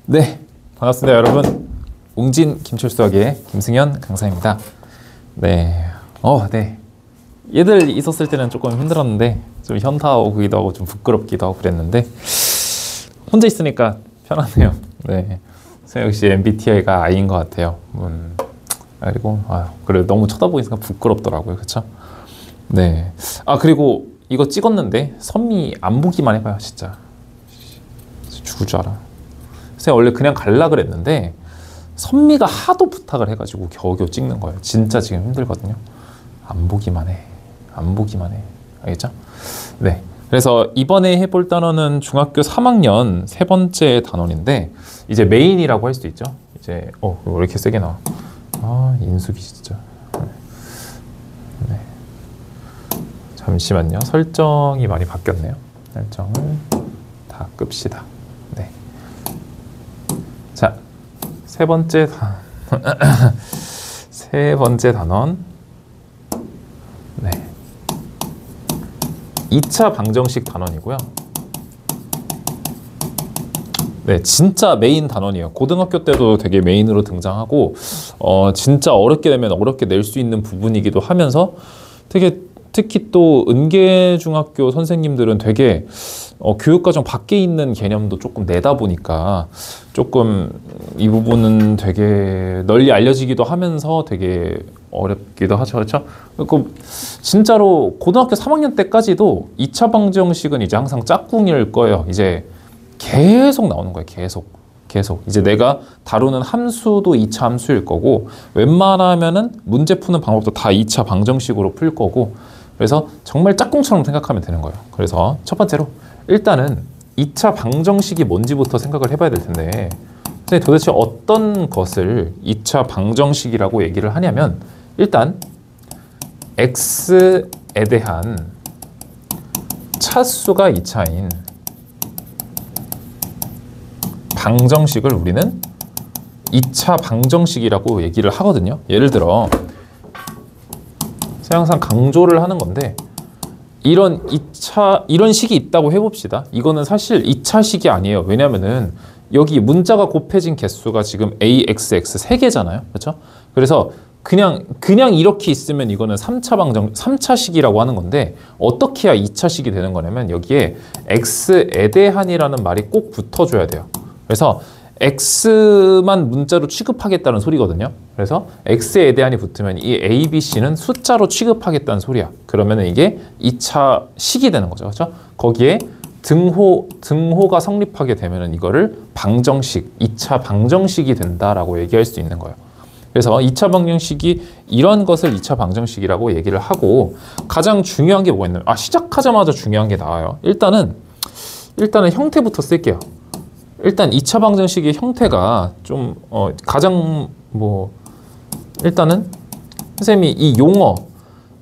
네, 반갑습니다 여러분. 웅진 김철수학의 김승현 강사입니다. 네, 네. 얘들 있었을 때는 조금 힘들었는데 좀 현타 오기도 하고 좀 부끄럽기도 하고 그랬는데 혼자 있으니까 편하네요. 네, 역시 MBTI가 I인 것 같아요. 그리고 그래 너무 쳐다보니까 부끄럽더라고요, 그렇죠? 네. 그리고 이거 찍었는데 선미 안 보기만 해봐요, 진짜. 죽을 줄 알아. 제가 원래 그냥 갈라 그랬는데 선미가 하도 부탁을 해가지고 겨우겨우 찍는 거예요. 진짜 지금 힘들거든요. 안 보기만 해. 안 보기만 해. 알겠죠? 네. 그래서 이번에 해볼 단어는 중학교 3학년 세 번째 단원인데 이제 메인이라고 할 수 있죠. 이제 왜 이렇게 세게 나와? 인숙이 진짜. 네. 잠시만요. 설정이 많이 바뀌었네요. 설정을 다 끕시다. 네. 자, 세 번째 단원. 네. 2차 방정식 단원이고요. 네, 진짜 메인 단원이에요. 고등학교 때도 되게 메인으로 등장하고 진짜 어렵게 되면 어렵게 낼 수 있는 부분이기도 하면서 되게 특히 또 은계중학교 선생님들은 되게 교육과정 밖에 있는 개념도 조금 내다 보니까 조금 이 부분은 되게 널리 알려지기도 하면서 되게 어렵기도 하죠. 그렇죠? 그 진짜로 고등학교 3학년 때까지도 2차 방정식은 이제 항상 짝꿍일 거예요. 이제 계속 나오는 거예요. 계속. 이제 내가 다루는 함수도 2차 함수일 거고 웬만하면은 문제 푸는 방법도 다 2차 방정식으로 풀 거고 그래서 정말 짝꿍처럼 생각하면 되는 거예요. 그래서 첫 번째로 일단은 2차 방정식이 뭔지부터 생각을 해봐야 될 텐데 근데 도대체 어떤 것을 2차 방정식이라고 얘기를 하냐면 일단 x에 대한 차수가 2차인 방정식을 우리는 2차 방정식이라고 얘기를 하거든요. 예를 들어 제가 항상 강조를 하는 건데 이런 식이 있다고 해봅시다. 이거는 사실 2차 식이 아니에요. 왜냐면은 여기 문자가 곱해진 개수가 지금 AXX 3개잖아요. 그렇죠? 그래서 그냥 이렇게 있으면 이거는 3차식이라고 하는 건데 어떻게 해야 2차식이 되는 거냐면 여기에 X에 대한이라는 말이 꼭 붙어줘야 돼요. 그래서 X만 문자로 취급하겠다는 소리거든요. 그래서 X에 대한이 붙으면 이 A, B, C는 숫자로 취급하겠다는 소리야. 그러면 이게 2차 식이 되는 거죠. 그렇죠? 거기에 등호가 성립하게 되면 이거를 방정식, 2차 방정식이 된다라고 얘기할 수 있는 거예요. 그래서 2차 방정식이 이런 것을 2차 방정식이라고 얘기를 하고 가장 중요한 게 뭐가 있냐면 시작하자마자 중요한 게 나와요. 일단은 형태부터 쓸게요. 일단 2차 방정식의 형태가 좀 가장 일단은 선생님이 이 용어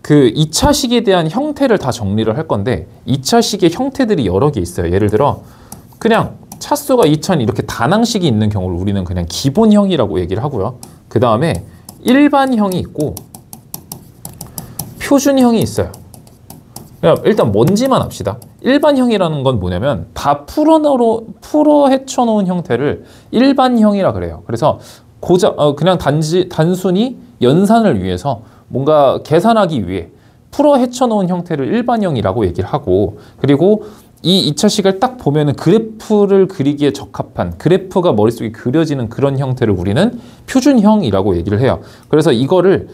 그 2차식에 대한 형태를 다 정리를 할 건데 2차식의 형태들이 여러 개 있어요. 예를 들어 그냥 차수가 2차는 이렇게 단항식이 있는 경우를 우리는 그냥 기본형이라고 얘기를 하고요. 그 다음에 일반형이 있고 표준형이 있어요. 일단 뭔지만 합시다. 일반형이라는 건 뭐냐면 다 풀어 헤쳐놓은 형태를 일반형이라 그래요. 그래서 그냥 단순히 연산을 위해서 뭔가 계산하기 위해 풀어 헤쳐놓은 형태를 일반형이라고 얘기를 하고 그리고 이 2차식을 딱 보면은 그래프를 그리기에 적합한 그래프가 머릿속에 그려지는 그런 형태를 우리는 표준형이라고 얘기를 해요. 그래서 이거를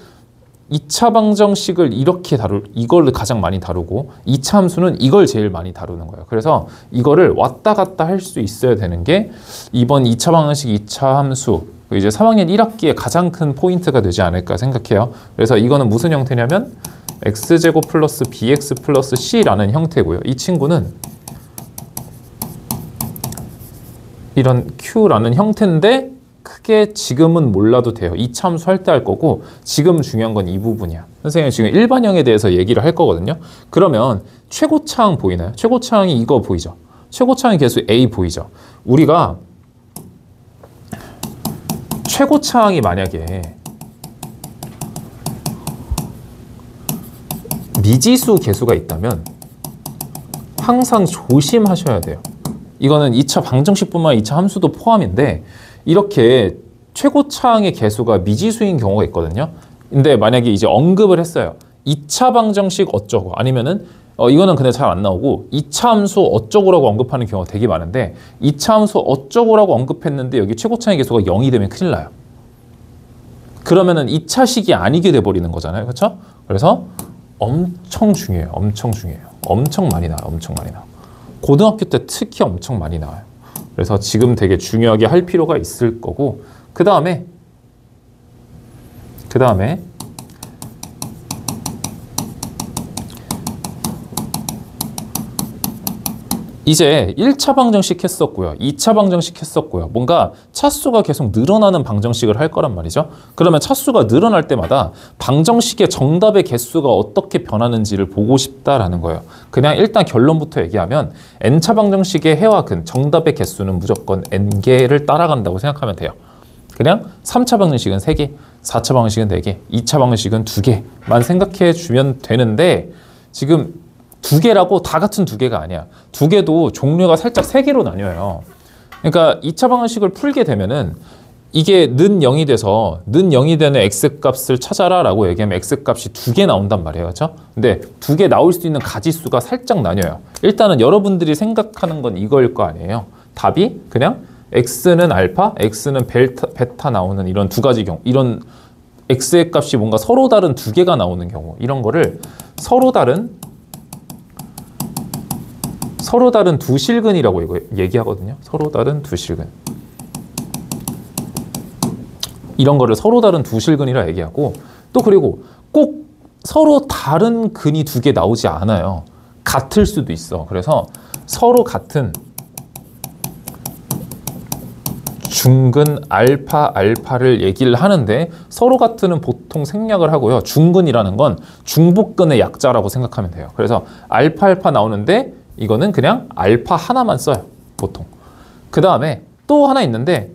2차 방정식을 이걸 가장 많이 다루고 2차 함수는 이걸 제일 많이 다루는 거예요. 그래서 이거를 왔다 갔다 할 수 있어야 되는 게 이번 2차 방정식, 2차 함수 이제 3학년 1학기에 가장 큰 포인트가 되지 않을까 생각해요. 그래서 이거는 무슨 형태냐면 x제곱 플러스 bx 플러스 c라는 형태고요. 이 친구는 이런 q라는 형태인데 크게 지금은 몰라도 돼요. 2차 함수 할 때 할 거고 지금 중요한 건 이 부분이야. 선생님이 지금 일반형에 대해서 얘기를 할 거거든요. 그러면 최고차항 보이나요? 최고차항이 이거 보이죠? 최고차항의 개수 A 보이죠? 우리가 최고차항이 만약에 미지수 개수가 있다면 항상 조심하셔야 돼요. 이거는 2차 방정식뿐만 아니라 2차 함수도 포함인데 이렇게 최고차항의 개수가 미지수인 경우가 있거든요. 근데 만약에 이제 언급을 했어요. 2차 방정식 어쩌고 아니면은 이거는 근데 잘 안 나오고 2차 함수 어쩌고라고 언급하는 경우가 되게 많은데 2차 함수 어쩌고라고 언급했는데 여기 최고차항의 개수가 0이 되면 큰일 나요. 그러면은 2차식이 아니게 돼버리는 거잖아요. 그렇죠? 그래서 엄청 중요해요. 엄청 중요해요. 엄청 많이 나와요. 엄청 많이 나와요. 고등학교 때 특히 엄청 많이 나와요. 그래서 지금 되게 중요하게 할 필요가 있을 거고 그 다음에 이제 1차 방정식 했었고요. 2차 방정식 했었고요. 뭔가 차수가 계속 늘어나는 방정식을 할 거란 말이죠. 그러면 차수가 늘어날 때마다 방정식의 정답의 개수가 어떻게 변하는지를 보고 싶다라는 거예요. 그냥 일단 결론부터 얘기하면 n차 방정식의 해와 근, 정답의 개수는 무조건 n개를 따라간다고 생각하면 돼요. 그냥 3차 방정식은 3개, 4차 방정식은 4개, 2차 방정식은 2개만 생각해 주면 되는데 지금 2개라고 다 같은 2개가 아니야. 2개도 종류가 살짝 3개로 나뉘어요. 그러니까 2차 방정식을 풀게 되면은 이게 는 0이 돼서 는 0이 되는 x값을 찾아라 라고 얘기하면 x값이 2개 나온단 말이에요. 그렇죠? 근데 2개 나올 수 있는 가지수가 살짝 나뉘어요. 일단은 여러분들이 생각하는 건 이거일 거 아니에요. 답이 그냥 x는 알파, x는 베타 나오는 이런 두 가지 경우, 이런 x의 값이 뭔가 서로 다른 2개가 나오는 경우, 이런 거를 서로 다른 두 실근이라고 이거 얘기하거든요. 서로 다른 두 실근. 이런 거를 서로 다른 두 실근이라 얘기하고 또 그리고 꼭 서로 다른 근이 2개 나오지 않아요. 같을 수도 있어. 그래서 서로 같은 중근 알파를 얘기를 하는데 서로 같은은 보통 생략을 하고요. 중근이라는 건 중복근의 약자라고 생각하면 돼요. 그래서 알파 나오는데 이거는 그냥 알파 하나만 써요. 보통. 그 다음에 또 하나 있는데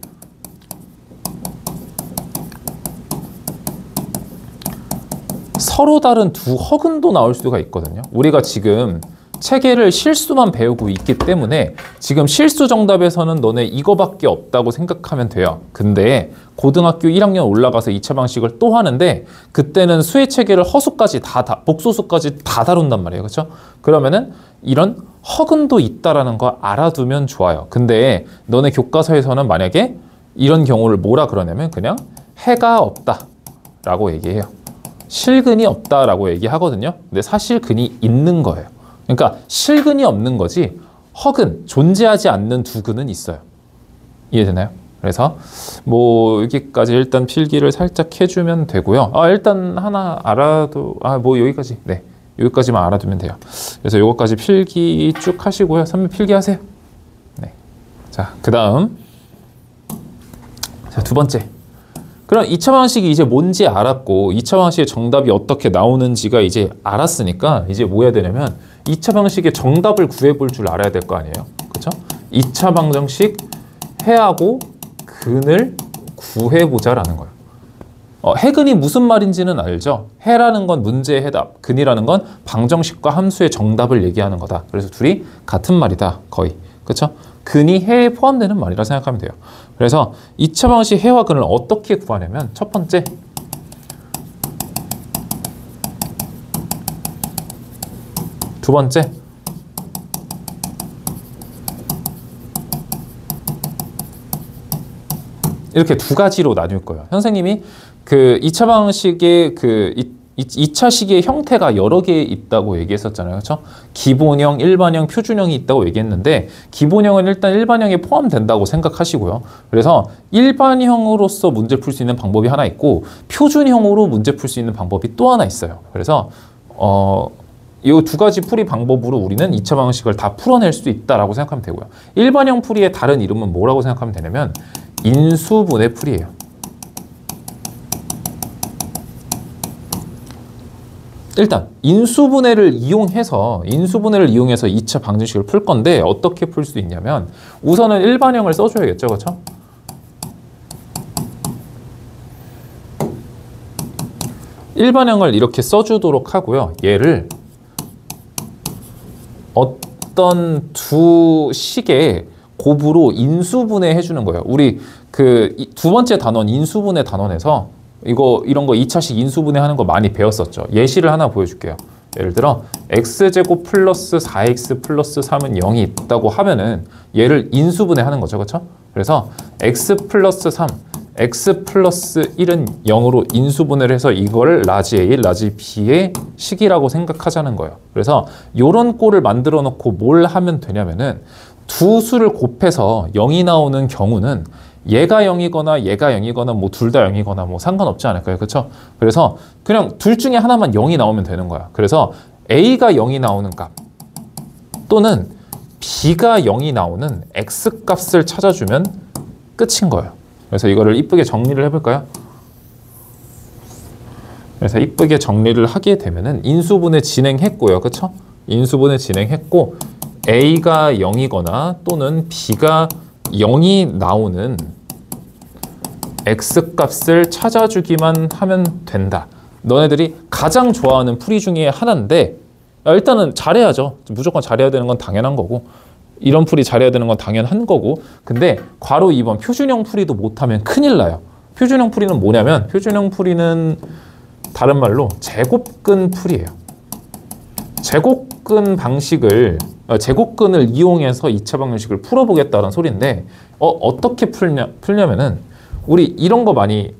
서로 다른 두 허근도 나올 수가 있거든요. 우리가 지금 체계를 실수만 배우고 있기 때문에 지금 실수 정답에서는 너네 이거밖에 없다고 생각하면 돼요. 근데 고등학교 1학년 올라가서 2차 방식을 또 하는데 그때는 수의 체계를 허수까지 복소수까지 다 다룬단 말이에요. 그렇죠? 그러면은 이런 허근도 있다라는 거 알아두면 좋아요. 근데 너네 교과서에서는 만약에 이런 경우를 뭐라 그러냐면 그냥 해가 없다라고 얘기해요. 실근이 없다라고 얘기하거든요. 근데 사실 근이 있는 거예요. 그러니까 실근이 없는 거지 허근, 존재하지 않는 두 근은 있어요. 이해되나요? 그래서 뭐 여기까지 일단 필기를 살짝 해주면 되고요. 일단 하나 알아도 뭐 여기까지 네 여기까지만 알아두면 돼요. 그래서 요거까지 필기 쭉 하시고요. 선배 필기하세요. 네. 자, 그 다음 자, 두 번째. 그럼 2차 방식이 이제 뭔지 알았고 2차 방식의 정답이 어떻게 나오는지가 이제 알았으니까 이제 뭐 해야 되냐면 2차 방식의 정답을 구해볼 줄 알아야 될 거 아니에요. 그렇죠? 2차 방정식 해하고 근을 구해보자라는 거예요. 해근이 무슨 말인지는 알죠? 해라는 건 문제의 해답, 근이라는 건 방정식과 함수의 정답을 얘기하는 거다. 그래서 둘이 같은 말이다. 거의. 그렇죠? 근이 해에 포함되는 말이라 생각하면 돼요. 그래서 2차 방식 해와 근을 어떻게 구하냐면 첫 번째 두 번째 이렇게 두 가지로 나뉠 거예요. 선생님이 그 2차 방식의 2차 식의 형태가 여러 개 있다고 얘기했었잖아요. 그렇죠? 기본형, 일반형, 표준형이 있다고 얘기했는데 기본형은 일단 일반형에 포함된다고 생각하시고요. 그래서 일반형으로서 문제 풀 수 있는 방법이 하나 있고 표준형으로 문제 풀 수 있는 방법이 또 하나 있어요. 그래서 이 두 가지 풀이 방법으로 우리는 2차 방식을 다 풀어낼 수 있다라고 생각하면 되고요. 일반형 풀이의 다른 이름은 뭐라고 생각하면 되냐면 인수분해 풀이에요. 일단 인수분해를 이용해서 2차 방정식을 풀 건데 어떻게 풀 수 있냐면 우선은 일반형을 써줘야겠죠. 그렇죠? 일반형을 이렇게 써주도록 하고요. 얘를 어떤 두 식의 곱으로 인수분해 해주는 거예요. 우리 그 두 번째 단원 인수분해 단원에서 이런 거 2차식 인수분해 하는 거 많이 배웠었죠. 예시를 하나 보여줄게요. 예를 들어 x제곱 플러스 4x 플러스 3은 0이 있다고 하면은 얘를 인수분해 하는 거죠. 그렇죠? 그래서 x 플러스 3, x 플러스 1은 0으로 인수분해를 해서 이거를 라지 A, 라지 B의 식이라고 생각하자는 거예요. 그래서 이런 꼴을 만들어 놓고 뭘 하면 되냐면은 두 수를 곱해서 0이 나오는 경우는 얘가 0이거나 얘가 0이거나 뭐 둘 다 0이거나 뭐 상관없지 않을까요? 그렇죠? 그래서 그냥 둘 중에 하나만 0이 나오면 되는 거야. 그래서 A가 0이 나오는 값 또는 B가 0이 나오는 X 값을 찾아주면 끝인 거예요. 그래서 이거를 이쁘게 정리를 해볼까요? 그래서 이쁘게 정리를 하게 되면은 인수분해 진행했고요. 그렇죠? 인수분해 진행했고 A가 0이거나 또는 B가 0이 나오는 X값을 찾아주기만 하면 된다. 너네들이 가장 좋아하는 풀이 중에 하나인데 일단은 잘해야죠. 무조건 잘해야 되는 건 당연한 거고 이런 풀이 잘해야 되는 건 당연한 거고 근데 괄호 2번 표준형 풀이도 못하면 큰일 나요. 표준형 풀이는 뭐냐면 표준형 풀이는 다른 말로 제곱근 풀이에요. 제곱근을 이용해서 2차 방정식을 풀어보겠다는 소리인데 어떻게 풀냐면은 우리 이런 거 많이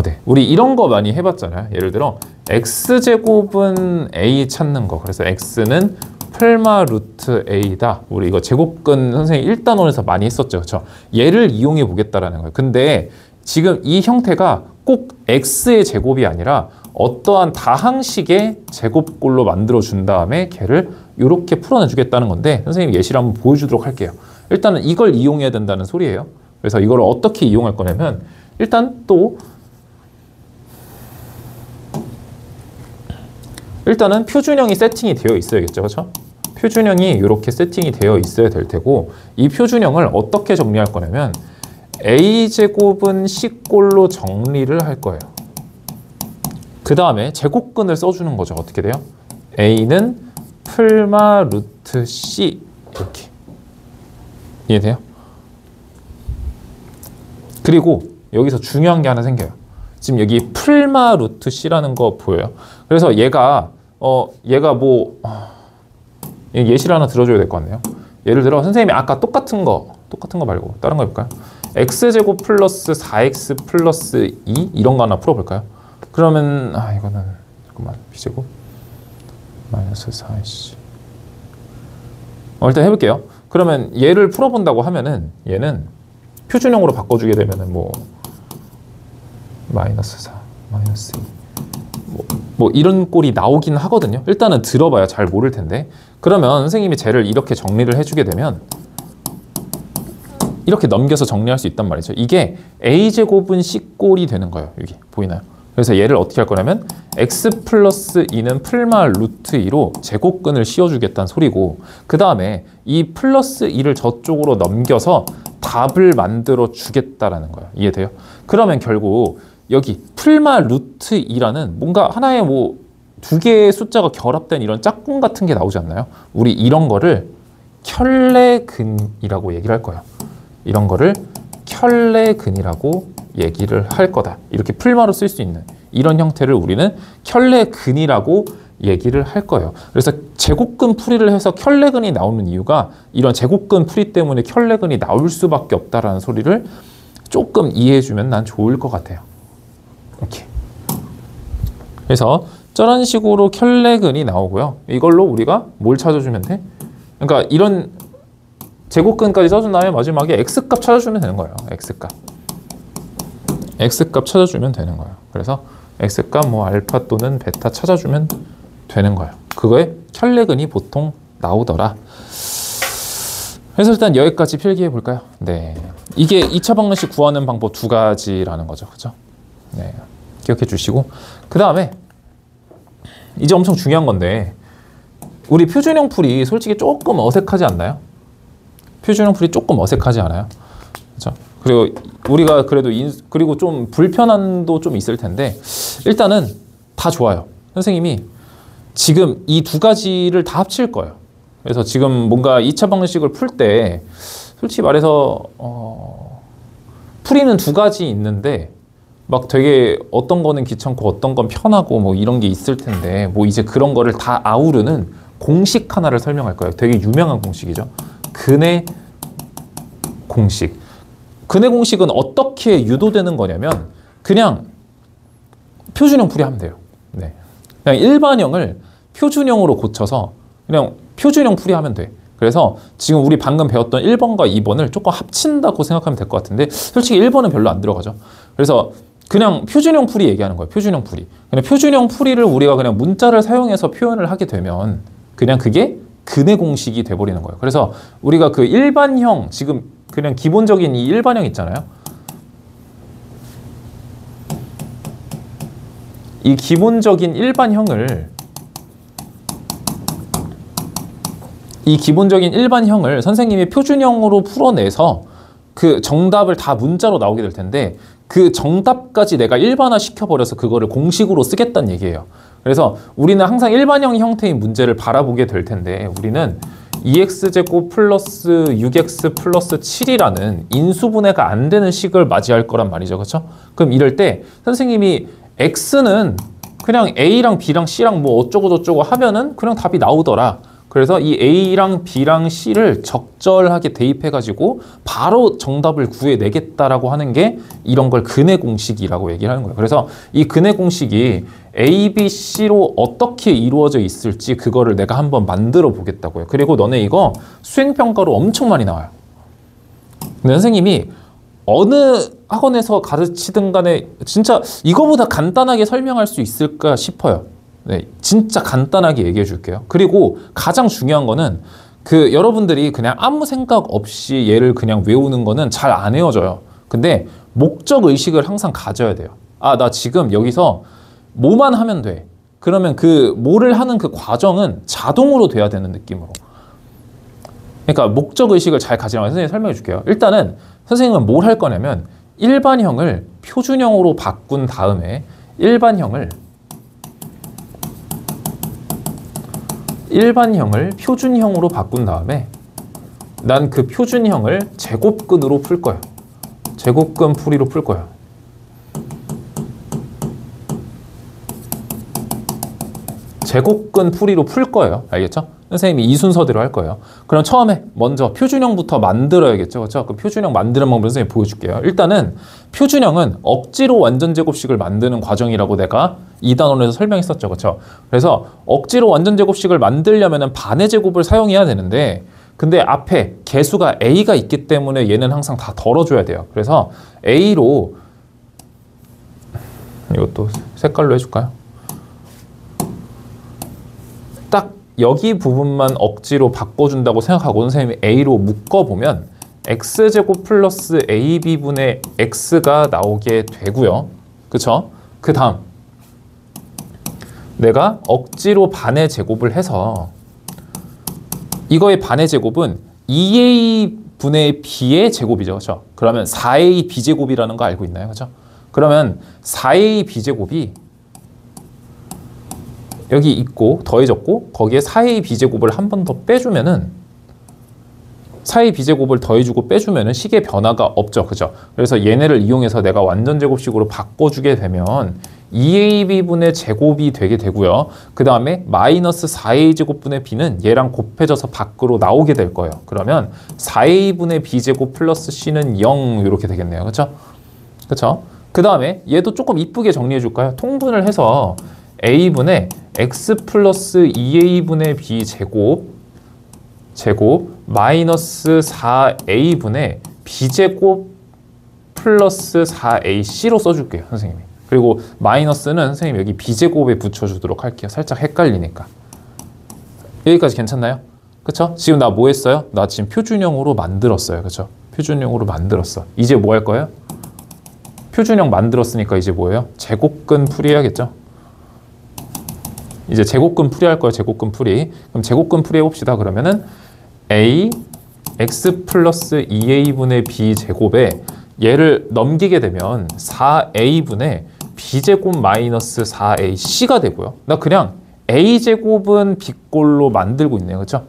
네. 우리 이런 거 많이 해봤잖아요. 예를 들어 x제곱은 a 찾는 거. 그래서 x는 풀마 루트 a다. 우리 이거 제곱근 선생님 1단원에서 많이 했었죠. 그렇죠? 얘를 이용해 보겠다라는 거예요. 근데 지금 이 형태가 꼭 x의 제곱이 아니라 어떠한 다항식의 제곱꼴로 만들어 준 다음에 걔를 이렇게 풀어내 주겠다는 건데 선생님 예시를 한번 보여주도록 할게요. 일단은 이걸 이용해야 된다는 소리예요. 그래서 이걸 어떻게 이용할 거냐면 일단은 표준형이 세팅이 되어 있어야겠죠. 그렇죠? 표준형이 이렇게 세팅이 되어 있어야 될 테고 이 표준형을 어떻게 정리할 거냐면 a제곱은 C꼴로 정리를 할 거예요. 그 다음에 제곱근을 써주는 거죠. 어떻게 돼요? a는 풀마 루트 C 이렇게 이해돼요? 그리고 여기서 중요한 게 하나 생겨요. 지금 여기 풀마 루트 C라는 거 보여요? 그래서 얘가 예시를 하나 들어줘야 될 것 같네요. 예를 들어 선생님이 아까 똑같은 거 말고 다른 거 해볼까요? x제곱 플러스 4x 플러스 2 이런 거 하나 풀어볼까요? 그러면 이거는 잠깐만 b제곱 마이너스 4x 일단 해볼게요. 그러면 얘를 풀어본다고 하면은 얘는 표준형으로 바꿔주게 되면은 마이너스 4 마이너스 2 이런 꼴이 나오긴 하거든요. 일단은 들어봐야 잘 모를 텐데 그러면 선생님이 쟤를 이렇게 정리를 해주게 되면 이렇게 넘겨서 정리할 수 있단 말이죠. 이게 a제곱은 C꼴이 되는 거예요. 여기 보이나요? 그래서 얘를 어떻게 할 거냐면 x 플러스 2는 풀마 루트 2로 제곱근을 씌워주겠다는 소리고 그 다음에 이 플러스 2를 저쪽으로 넘겨서 답을 만들어 주겠다라는 거예요. 이해돼요? 그러면 결국 여기 풀마 루트 2라는 뭔가 하나의 두 개의 숫자가 결합된 이런 짝꿍 같은 게 나오지 않나요? 우리 이런 거를 켤레근이라고 얘기를 할 거예요. 이런 거를 켤레근이라고 얘기를 할 거다. 이렇게 풀마로 쓸 수 있는 이런 형태를 우리는 켤레근이라고 얘기를 할 거예요. 그래서 제곱근 풀이를 해서 켤레근이 나오는 이유가 이런 제곱근 풀이 때문에 켤레근이 나올 수밖에 없다라는 소리를 조금 이해해주면 난 좋을 것 같아요. 이렇게. 그래서 저런 식으로 켤레근이 나오고요. 이걸로 우리가 뭘 찾아주면 돼? 그러니까 이런 제곱근까지 써준 다음에 마지막에 x값 찾아주면 되는 거예요. x값 찾아주면 되는 거예요. 그래서 x값 알파 또는 베타 찾아주면 되는 거예요. 그거에 켤레근이 보통 나오더라. 그래서 일단 여기까지 필기해 볼까요? 네, 이게 2차 방정식 구하는 방법 두 가지라는 거죠. 그죠? 네, 기억해 주시고 그 다음에 이제 엄청 중요한 건데 우리 표준형 풀이 솔직히 조금 어색하지 않나요? 표준형 풀이 조금 어색하지 않아요? 그렇죠? 그리고 우리가 그래도 그리고 좀 불편함도 좀 있을 텐데 일단은 다 좋아요. 선생님이 지금 이 두 가지를 다 합칠 거예요. 그래서 지금 뭔가 2차 방정식을 풀 때 솔직히 말해서 풀이는 두 가지 있는데 막 되게 어떤 거는 귀찮고 어떤 건 편하고 뭐 이런 게 있을 텐데 뭐 이제 그런 거를 다 아우르는 공식 하나를 설명할 거예요. 되게 유명한 공식이죠. 근의 공식. 근의 공식은 어떻게 유도되는 거냐면 그냥 표준형 풀이하면 돼요. 네. 그냥 일반형을 표준형으로 고쳐서 그냥 표준형 풀이하면 돼. 그래서 지금 우리 방금 배웠던 1번과 2번을 조금 합친다고 생각하면 될 것 같은데 솔직히 1번은 별로 안 들어가죠. 그래서 그냥 표준형 풀이 얘기하는 거예요. 표준형 풀이. 그냥 표준형 풀이를 우리가 그냥 문자를 사용해서 표현을 하게 되면 그냥 그게 근의 공식이 돼버리는 거예요. 그래서 우리가 그 일반형, 지금 그냥 기본적인 이 일반형 있잖아요. 이 기본적인 일반형을 선생님이 표준형으로 풀어내서 그 정답을 다 문자로 나오게 될 텐데 그 정답까지 내가 일반화 시켜버려서 그거를 공식으로 쓰겠다는 얘기예요. 그래서 우리는 항상 일반형 형태의 문제를 바라보게 될 텐데 우리는 2x제곱 플러스 6x 플러스 7이라는 인수분해가 안 되는 식을 맞이할 거란 말이죠. 그렇죠? 그럼 이럴 때 선생님이 x는 그냥 a랑 b랑 c랑 뭐 어쩌고저쩌고 하면은 그냥 답이 나오더라. 그래서 이 A랑 B랑 C를 적절하게 대입해가지고 바로 정답을 구해내겠다라고 하는 게 이런 걸 근의 공식이라고 얘기를 하는 거예요. 그래서 이 근의 공식이 A, B, C로 어떻게 이루어져 있을지 그거를 내가 한번 만들어 보겠다고요. 그리고 너네 이거 수행평가로 엄청 많이 나와요. 근데 선생님이 어느 학원에서 가르치든 간에 진짜 이거보다 간단하게 설명할 수 있을까 싶어요. 네, 진짜 간단하게 얘기해 줄게요. 그리고 가장 중요한 거는 그 여러분들이 그냥 아무 생각 없이 얘를 그냥 외우는 거는 잘 안 외워져요. 근데 목적 의식을 항상 가져야 돼요. 아, 나 지금 여기서 뭐만 하면 돼. 그러면 그 뭐를 하는 그 과정은 자동으로 돼야 되는 느낌으로. 그러니까 목적 의식을 잘 가지라고 선생님이 설명해 줄게요. 일단은 선생님은 뭘 할 거냐면 일반형을 표준형으로 바꾼 다음에 일반형을 표준형으로 바꾼 다음에 난 그 표준형을 제곱근으로 풀 거야. 제곱근 풀이로 풀 거야. 제곱근 풀이로 풀 거예요. 알겠죠? 선생님이 이 순서대로 할 거예요. 그럼 처음에 먼저 표준형부터 만들어야겠죠. 그렇죠? 그 표준형 만드는 방법을 선생님이 보여줄게요. 일단은 표준형은 억지로 완전제곱식을 만드는 과정이라고 내가 2단원에서 설명했었죠. 그렇죠? 그래서 억지로 완전제곱식을 만들려면 반의 제곱을 사용해야 되는데 근데 앞에 개수가 A가 있기 때문에 얘는 항상 다 덜어줘야 돼요. 그래서 A로 이것도 색깔로 해줄까요? 딱 여기 부분만 억지로 바꿔준다고 생각하고 선생님이 A로 묶어보면 X제곱 플러스 AB분의 X가 나오게 되고요. 그쵸? 그 다음 내가 억지로 반의 제곱을 해서 이거의 반의 제곱은 2A분의 B의 제곱이죠. 그쵸? 그러면 4A B제곱이라는 거 알고 있나요? 그쵸? 그러면 4A B제곱이 여기 있고 더해졌고 거기에 4A B제곱을 한 번 더 빼주면은 4A B제곱을 더해주고 빼주면은 식의 변화가 없죠. 그죠? 그래서 얘네를 이용해서 내가 완전제곱식으로 바꿔주게 되면 2AB분의 제곱이 되게 되고요. 그 다음에 마이너스 4A제곱분의 B는 얘랑 곱해져서 밖으로 나오게 될 거예요. 그러면 4A분의 B제곱 플러스 C는 0 이렇게 되겠네요. 그쵸? 그쵸? 그 다음에 얘도 조금 이쁘게 정리해 줄까요? 통분을 해서 A분의 X 플러스 2A분의 B 제곱 마이너스 4A분의 B제곱 플러스 4AC로 써줄게요. 선생님이. 그리고 마이너스는 선생님 여기 B제곱에 붙여주도록 할게요. 살짝 헷갈리니까. 여기까지 괜찮나요? 그쵸? 지금 나 뭐 했어요? 나 지금 표준형으로 만들었어요. 그쵸? 표준형으로 만들었어. 이제 뭐 할 거예요? 표준형 만들었으니까 이제 뭐예요? 제곱근 풀이해야겠죠? 이제 제곱근 풀이 할 거예요. 제곱근 풀이. 그럼 제곱근 풀이 해봅시다. 그러면은 A X 플러스 2A분의 B 제곱에 얘를 넘기게 되면 4A분의 b제곱 마이너스 4ac가 되고요. 나 그냥 a제곱은 b꼴로 만들고 있네요. 그렇죠?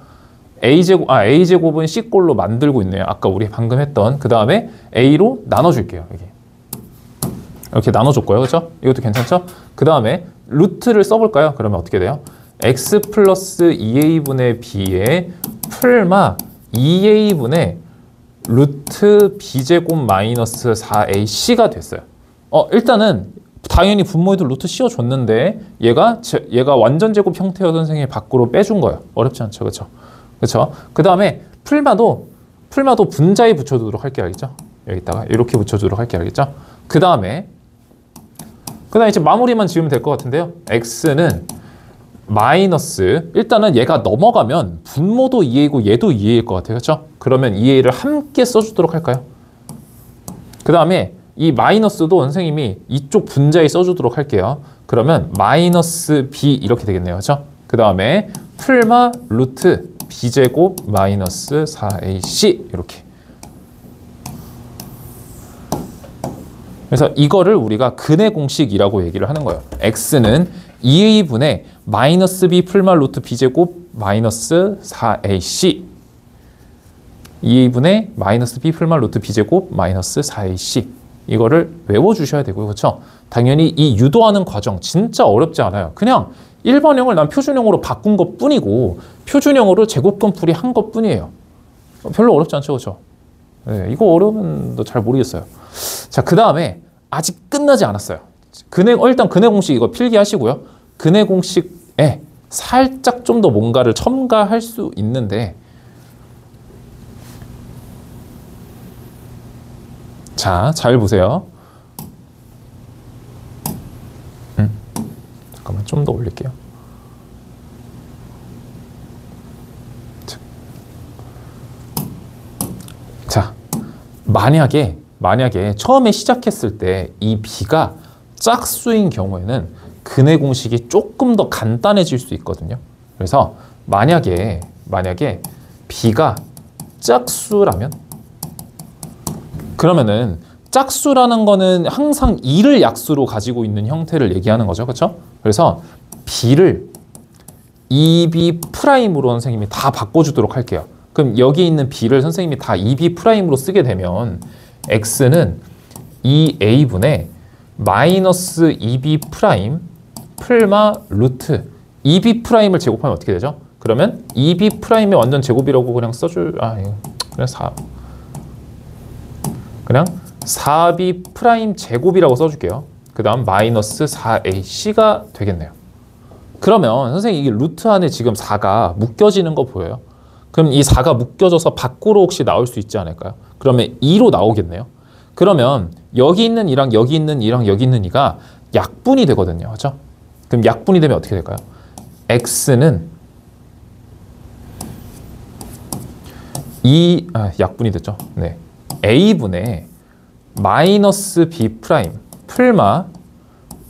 a제곱은 c꼴로 만들고 있네요. 아까 우리 방금 했던. 그 다음에 a로 나눠줄게요. 여기. 이렇게 나눠줬고요. 그렇죠? 이것도 괜찮죠? 그 다음에 루트를 써볼까요? 그러면 어떻게 돼요? x 플러스 2a분의 b에 풀마 2a분의 루트 b제곱 마이너스 4ac가 됐어요. 일단은 당연히 분모에도 루트 씌워줬는데 얘가 완전 제곱 형태여 선생님이 밖으로 빼준 거예요. 어렵지 않죠? 그렇죠? 그렇죠? 그 다음에 풀마도 분자에 붙여두도록 할게요. 알겠죠? 여기다가 이렇게 붙여주도록 할게요. 알겠죠? 그 다음에 이제 마무리만 지으면 될 것 같은데요. x는 마이너스, 일단은 얘가 넘어가면 분모도 2a이고 얘도 2a일 것 같아요. 그렇죠? 그러면 2a를 함께 써주도록 할까요? 그 다음에 이 마이너스도 선생님이 이쪽 분자에 써주도록 할게요. 그러면 마이너스 b 이렇게 되겠네요. 그렇죠? 그 다음에 풀마 루트 b제곱 마이너스 4ac 이렇게. 그래서 이거를 우리가 근의 공식이라고 얘기를 하는 거예요. x는 2a분의 마이너스 b 풀마 루트 b제곱 마이너스 4ac 2a분의 마이너스 b 풀마 루트 b제곱 마이너스 4ac 이거를 외워주셔야 되고요. 그렇죠? 당연히 이 유도하는 과정 진짜 어렵지 않아요. 그냥 일반형을 난 표준형으로 바꾼 것 뿐이고 표준형으로 제곱근 풀이 한 것 뿐이에요. 별로 어렵지 않죠. 그렇죠? 네, 이거 어려우면 잘 모르겠어요. 자, 그 다음에 아직 끝나지 않았어요. 일단 근의 공식 이거 필기하시고요. 근의 공식에 살짝 좀 더 뭔가를 첨가할 수 있는데, 자, 잘 보세요. 잠깐만 좀 더 올릴게요. 자, 만약에 처음에 시작했을 때 이 b가 짝수인 경우에는 근의 공식이 조금 더 간단해질 수 있거든요. 그래서 만약에 b가 짝수라면, 그러면은 짝수라는 거는 항상 2를 약수로 가지고 있는 형태를 얘기하는 거죠. 그렇죠? 그래서 b를 2b'으로 선생님이 다 바꿔주도록 할게요. 그럼 여기 있는 b를 선생님이 다 2b'으로 쓰게 되면 x는 2a분의 마이너스 2b' 풀마 루트 2b'을 제곱하면 어떻게 되죠? 그러면 2b'의 완전 제곱이라고 그냥 그냥 4b' 제곱이라고 써줄게요. 그 다음 마이너스 4ac가 되겠네요. 그러면 선생님 이게 루트 안에 지금 4가 묶여지는 거 보여요? 그럼 이 4가 묶여져서 밖으로 혹시 나올 수 있지 않을까요? 그러면 2로 나오겠네요. 그러면 여기 있는 2랑 여기 있는 2랑 여기 있는 2가 약분이 되거든요. 그렇죠? 그럼 약분이 되면 어떻게 될까요? x는 약분이 됐죠. 네. a분의 마이너스 b' 풀마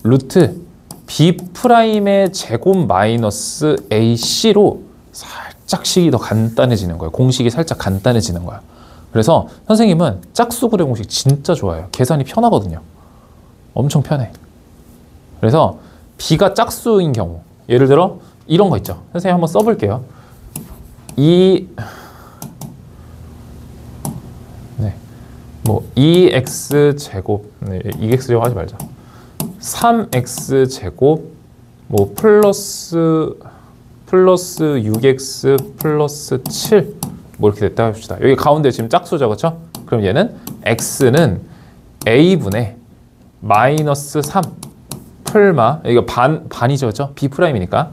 루트 b'의 제곱 마이너스 ac로 살짝씩이 더 간단해지는 거예요. 공식이 살짝 간단해지는 거야. 그래서 선생님은 짝수근의 공식 진짜 좋아해요. 계산이 편하거든요. 엄청 편해. 그래서 b가 짝수인 경우, 예를 들어 이런 거 있죠. 선생님 한번 써볼게요. 2x 제곱, 2x 제곱 하지 말자. 3x 제곱, 플러스 6x 플러스 7, 이렇게 됐다 합시다. 여기 가운데 지금 짝수죠, 그렇죠? 그럼 얘는 x는 a분의 마이너스 3 풀마, 이거 반이죠, 그렇죠? b'이니까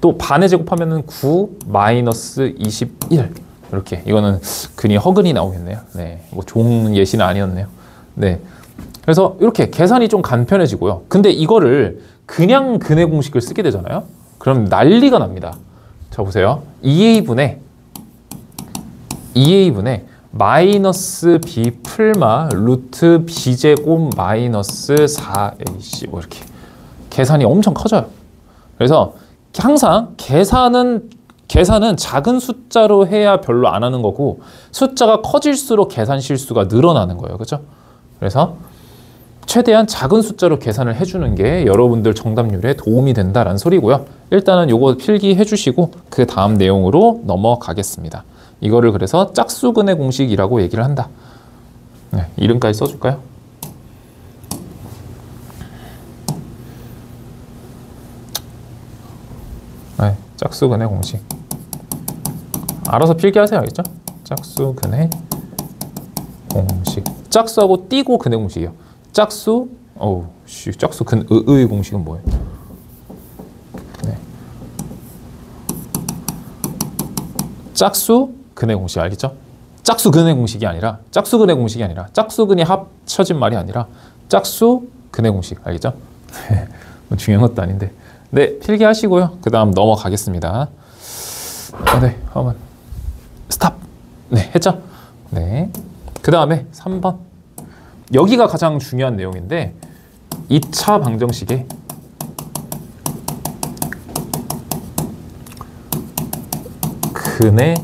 또 반의 제곱하면은 9 마이너스 21 이렇게. 이거는 근이 허근이 나오겠네요. 네, 좋은 예시는 아니었네요. 네, 그래서 이렇게 계산이 좀 간편해지고요. 근데 이거를 그냥 근의 공식을 쓰게 되잖아요. 그럼 난리가 납니다. 자, 보세요. 2a분의 마이너스 b 풀마 루트 b제곱 마이너스 4ac 이렇게 계산이 엄청 커져요. 그래서 항상 계산은 작은 숫자로 해야 별로 안 하는 거고 숫자가 커질수록 계산 실수가 늘어나는 거예요. 그렇죠? 그래서 최대한 작은 숫자로 계산을 해주는 게 여러분들 정답률에 도움이 된다라는 소리고요. 일단은 요거 필기해 주시고 그 다음 내용으로 넘어가겠습니다. 이거를 그래서 짝수근의 공식이라고 얘기를 한다. 네, 이름까지 써줄까요? 네, 짝수근의 공식. 알아서 필기하세요. 알겠죠? 짝수근의 공식. 짝수하고 띄고 근의 공식이요. 짝수, 짝수 의의 공식은 뭐예요? 네. 짝수 근의 공식 알겠죠? 짝수 근의 공식이 아니라 짝수근의 공식이 아니라 짝수근이 합쳐진 말이 아니라 짝수 근의 공식 알겠죠? 뭐 중요한 것도 아닌데. 네, 필기하시고요. 그 다음 넘어가겠습니다. 네, 한번 스탑. 네, 했죠? 네. 그 다음에 3번. 여기가 가장 중요한 내용인데 2차 방정식의 근의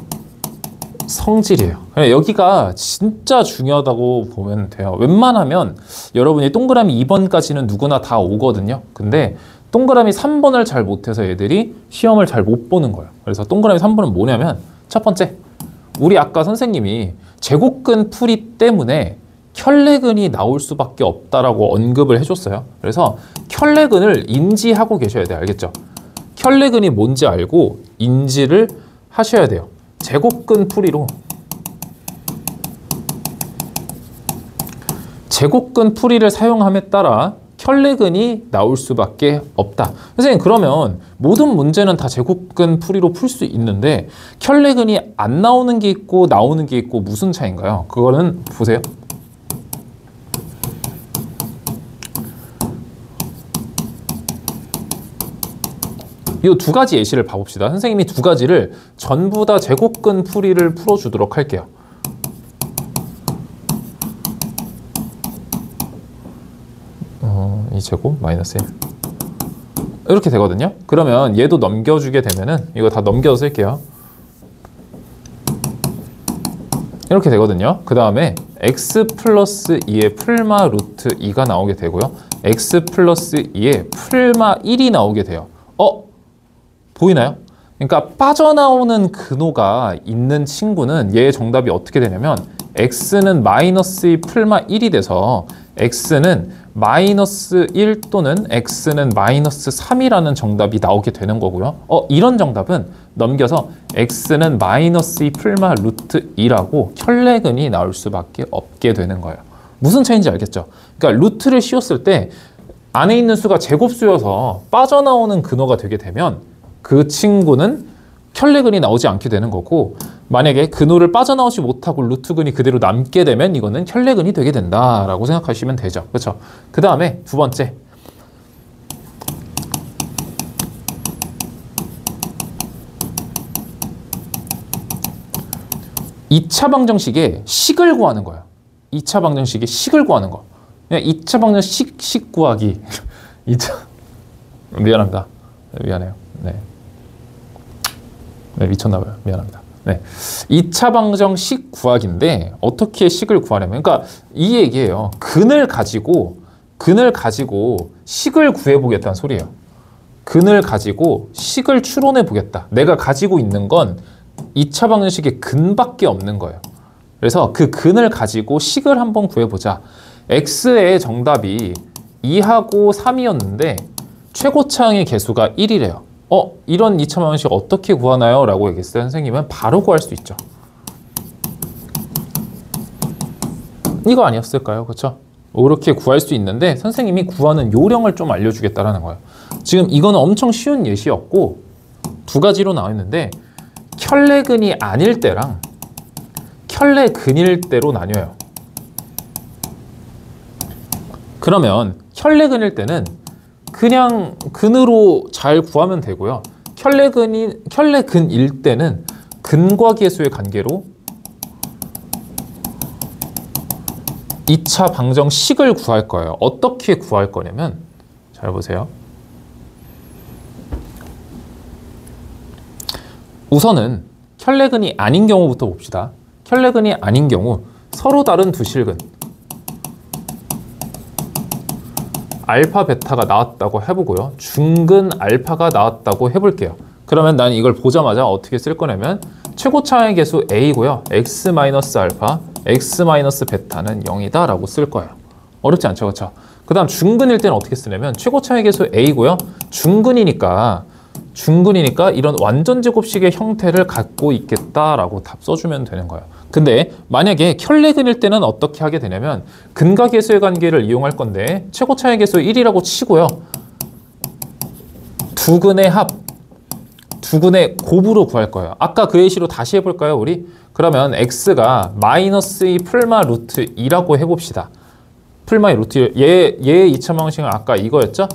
성질이에요. 여기가 진짜 중요하다고 보면 돼요. 웬만하면 여러분이 동그라미 2번까지는 누구나 다 오거든요. 근데 동그라미 3번을 잘 못해서 애들이 시험을 잘 못 보는 거예요. 그래서 동그라미 3번은 뭐냐면 첫 번째, 우리 아까 선생님이 제곱근 풀이 때문에 켤레근이 나올 수밖에 없다라고 언급을 해줬어요. 그래서 켤레근을 인지하고 계셔야 돼요. 알겠죠? 켤레근이 뭔지 알고 인지를 하셔야 돼요. 제곱근 풀이로 제곱근 풀이를 사용함에 따라 켤레근이 나올 수밖에 없다. 선생님, 그러면 모든 문제는 다 제곱근 풀이로 풀 수 있는데 켤레근이 안 나오는 게 있고 나오는 게 있고 무슨 차이인가요? 그거는 보세요. 이 두 가지 예시를 봐봅시다. 선생님이 두 가지를 전부 다 제곱근 풀이를 풀어주도록 할게요. 이 제곱 마이너스 1 이렇게 되거든요. 그러면 얘도 넘겨주게 되면은 이거 다 넘겨서 쓸게요. 이렇게 되거든요. 그 다음에 x 플러스 2의 풀마 루트 2가 나오게 되고요. x 플러스 2의 풀마 1이 나오게 돼요. 보이나요? 그러니까 빠져나오는 근호가 있는 친구는 얘의 정답이 어떻게 되냐면 x는 마이너스 2 풀마 1이 돼서 x는 마이너스 1 또는 x는 마이너스 3이라는 정답이 나오게 되는 거고요. 이런 정답은 넘겨서 x는 마이너스 2 풀마 루트 2라고 켤레근이 나올 수밖에 없게 되는 거예요. 무슨 차이인지 알겠죠? 그러니까 루트를 씌웠을 때 안에 있는 수가 제곱수여서 빠져나오는 근호가 되게 되면 그 친구는 켤레근이 나오지 않게 되는 거고, 만약에 근호를 빠져나오지 못하고 루트근이 그대로 남게 되면 이거는 켤레근이 되게 된다라고 생각하시면 되죠. 그렇죠? 그 다음에 두 번째, 이차 방정식의 식을 구하는 거예요. 2차 방정식의 식을 구하는 거. 그냥 2차 방정식 식 구하기. 2차 미안합니다. 미안해요. 네, 미쳤나봐요. 미안합니다. 네, 2차 방정식 구하기인데 어떻게 식을 구하냐면, 그러니까 이 얘기예요. 근을 가지고 식을 구해보겠다는 소리예요. 근을 가지고 식을 추론해 보겠다. 내가 가지고 있는 건 2차 방정식의 근밖에 없는 거예요. 그래서 그 근을 가지고 식을 한번 구해보자. x의 정답이 2하고 3이었는데 최고차항의 개수가 1이래요. 이런 2차 방정식 어떻게 구하나요? 라고 얘기했어요. 선생님은 바로 구할 수 있죠. 이거 아니었을까요? 그렇죠? 이렇게 구할 수 있는데 선생님이 구하는 요령을 좀 알려주겠다라는 거예요. 지금 이거는 엄청 쉬운 예시였고 두 가지로 나와 있는데 켤레근이 아닐 때랑 켤레근일 때로 나뉘어요. 그러면 켤레근일 때는 그냥 근으로 잘 구하면 되고요. 켤레근일 때는 근과 계수의 관계로 2차 방정식을 구할 거예요. 어떻게 구할 거냐면, 잘 보세요. 우선은 켤레근이 아닌 경우부터 봅시다. 켤레근이 아닌 경우 서로 다른 두 실근, 알파 베타가 나왔다고 해보고요. 중근 알파가 나왔다고 해볼게요. 그러면 난 이걸 보자마자 어떻게 쓸 거냐면 최고차의 개수 a고요. x 마이너스 알파, x 마이너스 베타는 0이다 라고 쓸 거예요. 어렵지 않죠, 그렇죠? 그 다음 중근일 때는 어떻게 쓰냐면 최고차의 개수 a고요. 중근이니까 이런 완전 제곱식의 형태를 갖고 있겠다라고 답 써주면 되는 거예요. 근데 만약에 켤레근일 때는 어떻게 하게 되냐면 근과 계수의 관계를 이용할 건데 최고차의 개수 1이라고 치고요. 두 근의 합, 두 근의 곱으로 구할 거예요. 아까 그 예시로 다시 해볼까요, 우리? 그러면 x가 마이너스 2 풀마 루트 2라고 해봅시다. 풀마의 루트 2, 얘의 2차 방식은 아까 이거였죠?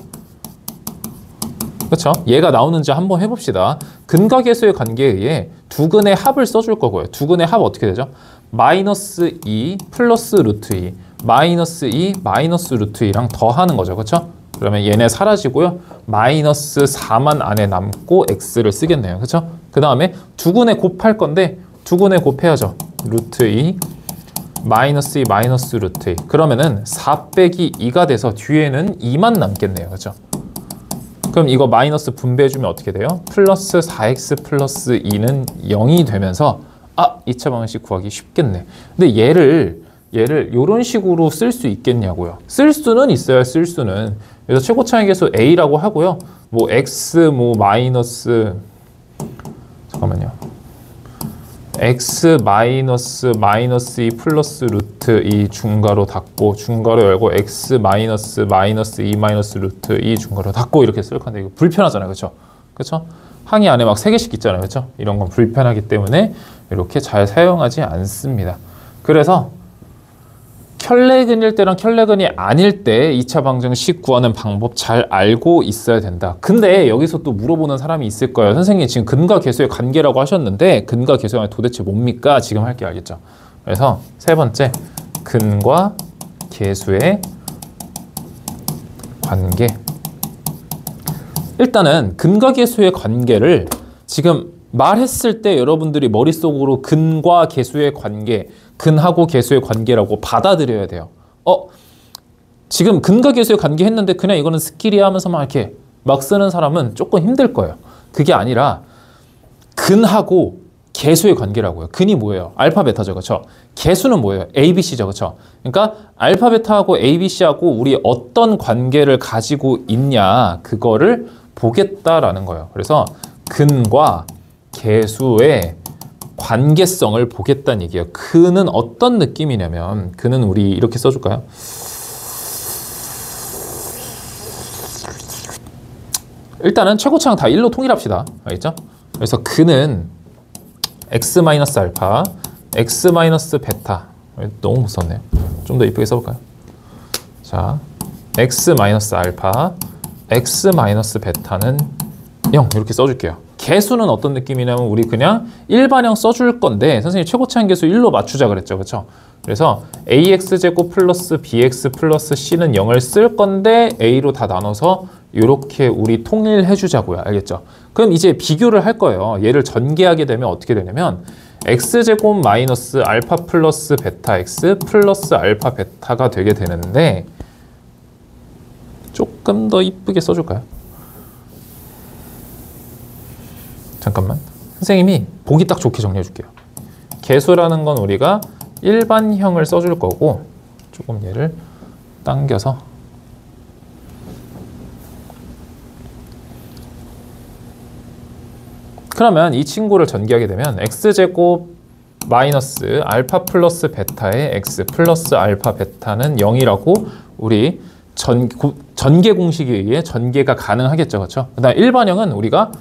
그렇죠? 얘가 나오는지 한번 해봅시다. 근과 계수의 관계에 의해 두 근의 합을 써줄 거고요. 두 근의 합 어떻게 되죠? 마이너스 2 플러스 루트 2, 마이너스 2 마이너스 루트 2랑 더하는 거죠. 그렇죠? 그러면 얘네 사라지고요. 마이너스 4만 안에 남고 x를 쓰겠네요. 그렇죠? 그 다음에 두 근의 곱할 건데 두 근의 곱해야죠. 루트 2 마이너스 2 마이너스 루트 2. 그러면은 4 빼기 2가 돼서 뒤에는 2만 남겠네요. 그렇죠? 그럼 이거 마이너스 분배해주면 어떻게 돼요? 플러스 4x 플러스 2는 0이 되면서 2차 방정식 구하기 쉽겠네. 근데 얘를 이런 식으로 쓸 수 있겠냐고요. 쓸 수는 있어요. 쓸 수는. 그래서 최고차의 개수 a라고 하고요. 뭐 x 마이너스 잠깐만요. x 마이너스 2 플러스 루트 2 중괄호 닫고 중괄호 열고 x 마이너스 2 마이너스 루트 2 중괄호 닫고 이렇게 쓸 건데 이거 불편하잖아요. 그렇죠? 그렇죠? 항이 안에 막 3개씩 있잖아요. 그렇죠? 이런 건 불편하기 때문에 이렇게 잘 사용하지 않습니다. 그래서 켤레근일 때랑 켤레근이 아닐 때 2차 방정식 구하는 방법 잘 알고 있어야 된다. 근데 여기서 또 물어보는 사람이 있을 거예요. 선생님 지금 근과 계수의 관계라고 하셨는데 근과 계수가 도대체 뭡니까? 지금 할 게 알겠죠? 그래서 세 번째 근과 계수의 관계. 일단은 근과 계수의 관계를 지금 말했을 때 여러분들이 머릿속으로 근과 계수의 관계, 근하고 계수의 관계라고 받아들여야 돼요. 지금 근과 계수의 관계 했는데 그냥 이거는 스킬이야 하면서 막 이렇게 막 쓰는 사람은 조금 힘들 거예요. 그게 아니라 근하고 계수의 관계라고요. 근이 뭐예요? 알파 베타죠. 그렇죠? 계수는 뭐예요? A, B, C죠. 그렇죠? 그러니까 알파 베타하고 A, B, C하고 우리 어떤 관계를 가지고 있냐 그거를 보겠다라는 거예요. 그래서 근과 계수의 관계성을 보겠다는 얘기예요. 근은 어떤 느낌이냐면 근은 우리 이렇게 써줄까요? 일단은 최고차항 다 1로 통일합시다. 알겠죠? 그래서 근은 x 마이너스 알파, x 마이너스 베타. 너무 못 썼네요. 좀 더 이쁘게 써볼까요? 자, x 마이너스 알파, x 마이너스 베타는 0 이렇게 써줄게요. 개수는 어떤 느낌이냐면 우리 그냥 일반형 써줄 건데 선생님 최고차항 개수 1로 맞추자 그랬죠. 그렇죠? 그래서 ax제곱 플러스 bx 플러스 c는 0을 쓸 건데 a로 다 나눠서 이렇게 우리 통일해 주자고요. 알겠죠? 그럼 이제 비교를 할 거예요. 얘를 전개하게 되면 어떻게 되냐면 x제곱 마이너스 알파 플러스 베타 x 플러스 알파 베타가 되게 되는데 조금 더 이쁘게 써줄까요? 잠깐만. 선생님이 보기 딱 좋게 정리해 줄게요. 개수라는 건 우리가 일반형을 써줄 거고 조금 얘를 당겨서 그러면 이 친구를 전개하게 되면 x제곱 마이너스 알파 플러스 베타의 x 플러스 알파 베타는 0이라고 우리 전개 공식에 의해 전개가 가능하겠죠. 그렇죠? 그다음 일반형은 우리가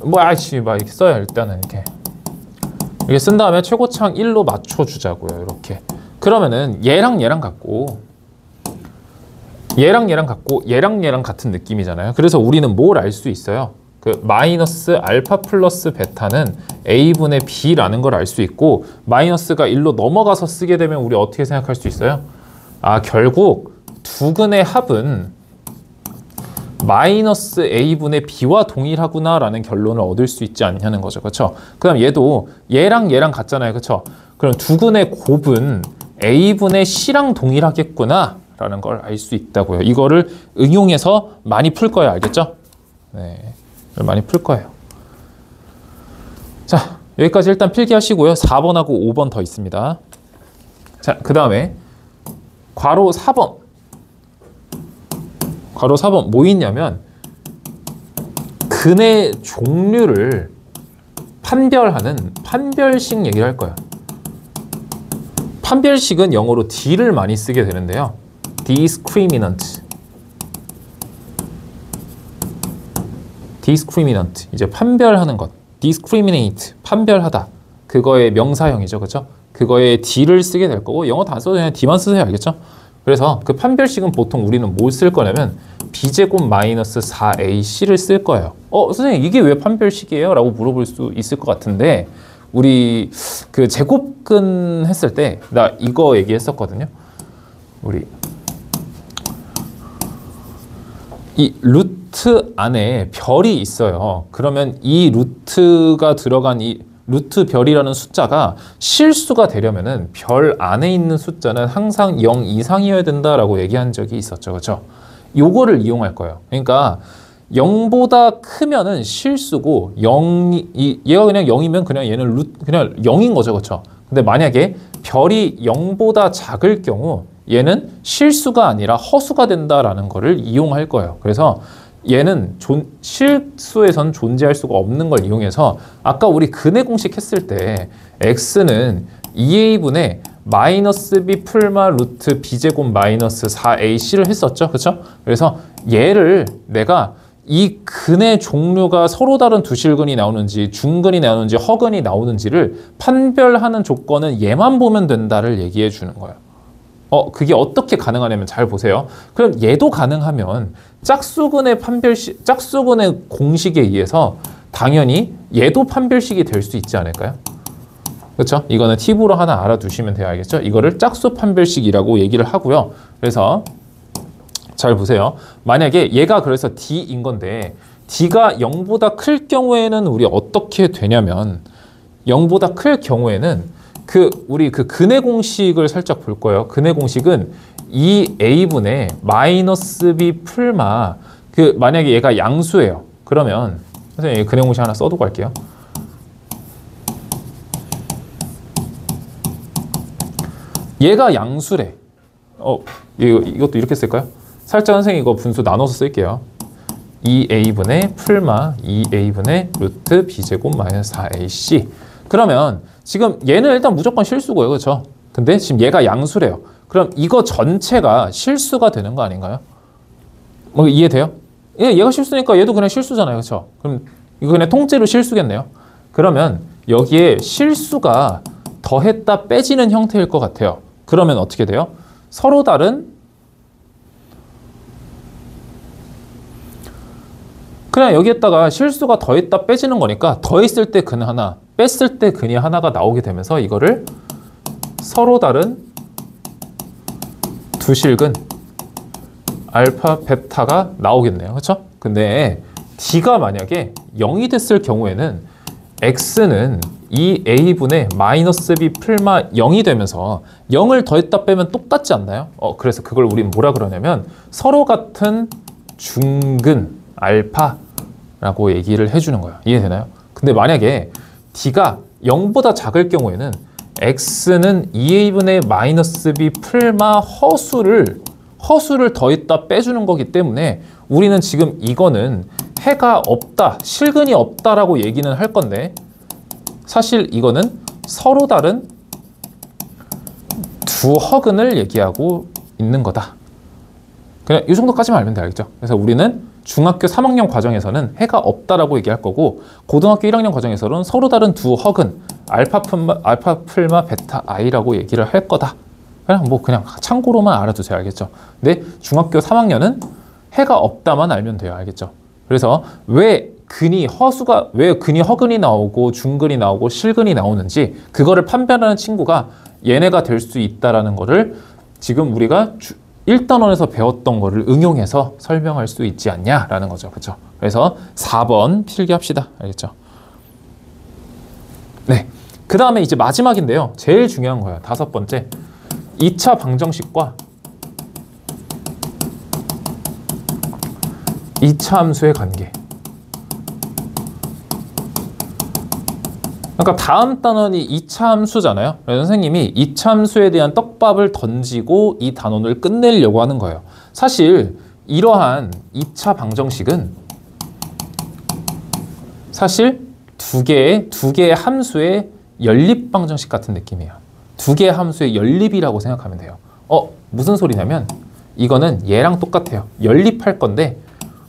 막 이렇게 써요. 일단은 이렇게 쓴 다음에 최고차항 1로 맞춰주자고요. 이렇게. 그러면은 얘랑 얘랑 같고 얘랑 같은 느낌이잖아요. 그래서 우리는 뭘 알 수 있어요? 그 마이너스 알파 플러스 베타는 a분의 b라는 걸 알 수 있고 마이너스가 1로 넘어가서 쓰게 되면 우리 어떻게 생각할 수 있어요? 결국 두 근의 합은 마이너스 a분의 b와 동일하구나 라는 결론을 얻을 수 있지 않냐는 거죠. 그렇죠? 그 다음 얘도 얘랑 같잖아요. 그렇죠? 그럼 두 근의 곱은 a분의 c랑 동일하겠구나 된다라는 걸 알 수 있다고요. 이거를 응용해서 많이 풀 거예요. 알겠죠? 네, 많이 풀 거예요. 자, 여기까지 일단 필기하시고요. 4번하고 5번 더 있습니다. 자, 그 다음에 괄호 4번. 괄호 4번 뭐 있냐면 근의 종류를 판별하는 판별식 얘기를 할 거예요. 판별식은 영어로 D를 많이 쓰게 되는데요. discriminant. discriminant. 이제 판별하는 것. discriminate. 판별하다. 그거의 명사형이죠. 그렇죠? 그거에 D를 쓰게 될 거고 영어 다 안 써도 그냥 D만 쓰세요. 알겠죠? 그래서 그 판별식은 보통 우리는 뭘 쓸 거냐면 b제곱 마이너스 4ac를 쓸 거예요. 선생님 이게 왜 판별식이에요? 라고 물어볼 수 있을 것 같은데 우리 그 제곱근 했을 때 나 이거 얘기했었거든요. 우리 이 루트 안에 별이 있어요. 그러면 이 루트가 들어간 이 루트 별이라는 숫자가 실수가 되려면은 별 안에 있는 숫자는 항상 0 이상이어야 된다라고 얘기한 적이 있었죠. 그렇죠? 요거를 이용할 거예요. 그러니까 0보다 크면은 실수고 얘가 그냥 0이면 그냥 얘는 그냥 0인 거죠. 그렇죠? 근데 만약에 별이 0보다 작을 경우 얘는 실수가 아니라 허수가 된다라는 거를 이용할 거예요. 그래서 얘는 실수에선 존재할 수가 없는 걸 이용해서 아까 우리 근의 공식 했을 때 x는 2a분의 마이너스 b 풀마 루트 b제곱 마이너스 4ac를 했었죠. 그렇죠? 그래서 얘를 내가 이 근의 종류가 서로 다른 두 실근이 나오는지 중근이 나오는지 허근이 나오는지를 판별하는 조건은 얘만 보면 된다를 얘기해 주는 거예요. 그게 어떻게 가능하냐면 잘 보세요. 그럼 얘도 가능하면 짝수근의 공식에 의해서 당연히 얘도 판별식이 될 수 있지 않을까요? 그렇죠? 이거는 팁으로 하나 알아두시면 돼요. 알겠죠? 이거를 짝수 판별식이라고 얘기를 하고요. 그래서 잘 보세요. 만약에 얘가 그래서 D인 건데 D가 0보다 클 경우에는 우리 어떻게 되냐면 0보다 클 경우에는 우리 그 근의 공식을 살짝 볼 거예요. 근의 공식은 2a분의 마이너스 b 풀마 만약에 얘가 양수예요. 그러면 선생님 근의 공식 하나 써두고 갈게요. 얘가 양수래. 이것도 이렇게 쓸까요? 살짝 선생님 이거 분수 나눠서 쓸게요. 2a분의 풀마 2a분의 루트 b제곱 마이너스 4ac. 그러면 지금 얘는 일단 무조건 실수고요. 그렇죠? 근데 지금 얘가 양수래요. 그럼 이거 전체가 실수가 되는 거 아닌가요? 뭐 이해돼요? 얘가 실수니까 얘도 그냥 실수잖아요. 그렇죠? 그럼 이거 그냥 통째로 실수겠네요. 그러면 여기에 실수가 더했다 빼지는 형태일 것 같아요. 그러면 어떻게 돼요? 서로 다른 그냥 여기에다가 실수가 더했다 빼지는 거니까 더했을 때 근 하나, 뺐을 때 근이 하나가 나오게 되면서 이거를 서로 다른 두 실근 알파, 베타가 나오겠네요. 그렇죠? 근데 D가 만약에 0이 됐을 경우에는 X는 2a분의 마이너스 b 풀마 0이 되면서 0을 더했다 빼면 똑같지 않나요? 그래서 그걸 우린 뭐라 그러냐면 서로 같은 중근 알파라고 얘기를 해주는 거예요. 이해되나요? 근데 만약에 D가 0보다 작을 경우에는 X는 2a분의 마이너스 b 풀마 허수를 더했다 빼주는 거기 때문에 우리는 지금 이거는 해가 없다, 실근이 없다라고 얘기는 할 건데 사실 이거는 서로 다른 두 허근을 얘기하고 있는 거다. 그냥 이 정도까지만 알면 돼. 알겠죠? 그래서 우리는 중학교 3학년 과정에서는 해가 없다라고 얘기할 거고 고등학교 1학년 과정에서는 서로 다른 두 허근 알파 풀마 베타 i라고 얘기를 할 거다. 그냥 참고로만 알아두세요. 알겠죠? 근데 중학교 3학년은 해가 없다만 알면 돼요. 알겠죠? 그래서 왜 근이 허근이 나오고 중근이 나오고 실근이 나오는지 그거를 판별하는 친구가 얘네가 될 수 있다라는 거를 지금 우리가 1단원에서 배웠던 거를 응용해서 설명할 수 있지 않냐라는 거죠. 그렇죠? 그래서 4번 필기합시다. 알겠죠? 네. 그 다음에 이제 마지막인데요. 제일 중요한 거예요. 5번째. 2차 방정식과 2차 함수의 관계. 그러니까 다음 단원이 2차 함수잖아요. 그래서 선생님이 2차 함수에 대한 떡밥을 던지고 이 단원을 끝내려고 하는 거예요. 사실 이러한 2차 방정식은 사실 두 개의 함수의 연립 방정식 같은 느낌이에요. 두 개의 함수의 연립이라고 생각하면 돼요. 무슨 소리냐면 이거는 얘랑 똑같아요. 연립할 건데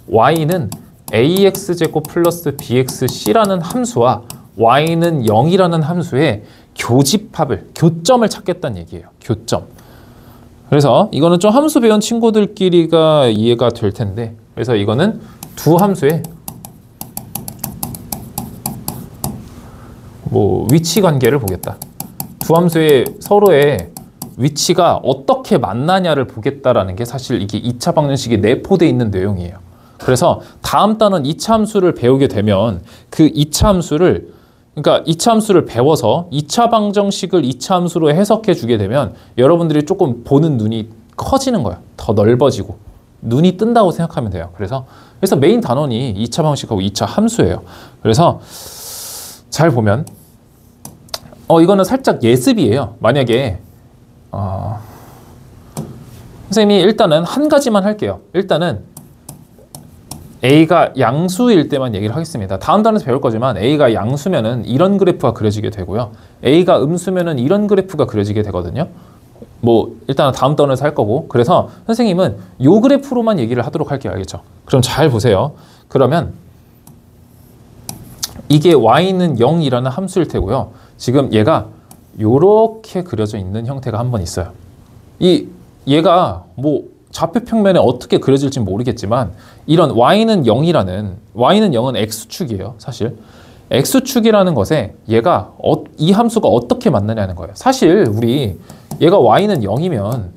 y는 ax제곱 플러스 bxc라는 함수와 y는 0이라는 함수의 교점을 찾겠다는 얘기예요. 교점. 그래서 이거는 좀 함수 배운 친구들끼리가 이해가 될 텐데, 그래서 이거는 두 함수의 위치 관계를 보겠다. 두 함수의 서로의 위치가 어떻게 만나냐를 보겠다라는 게 사실 이게 2차 방정식에 내포되어 있는 내용이에요. 그래서 다음 단원 2차 함수를 배우게 되면 그 2차 함수를 배워서 2차 방정식을 2차 함수로 해석해 주게 되면 여러분들이 조금 보는 눈이 커지는 거예요. 더 넓어지고 눈이 뜬다고 생각하면 돼요. 그래서 메인 단원이 2차 방정식하고 2차 함수예요. 그래서 잘 보면 이거는 살짝 예습이에요. 만약에 선생님이 일단은 한 가지만 할게요. 일단은 A가 양수일 때만 얘기를 하겠습니다. 다음 단에서 배울 거지만 A가 양수면은 이런 그래프가 그려지게 되고요. A가 음수면은 이런 그래프가 그려지게 되거든요. 일단은 다음 단에서 할 거고, 그래서 선생님은 요 그래프로만 얘기를 하도록 할게요. 알겠죠? 그럼 잘 보세요. 그러면 이게 y는 0이라는 함수일 테고요. 지금 얘가 요렇게 그려져 있는 형태가 한 번 있어요. 얘가 좌표평면에 어떻게 그려질지 모르겠지만 이런 y는 0은 x축이에요. 사실 x축이라는 것에 이 함수가 어떻게 만나냐는 거예요. 사실 우리 얘가 y는 0이면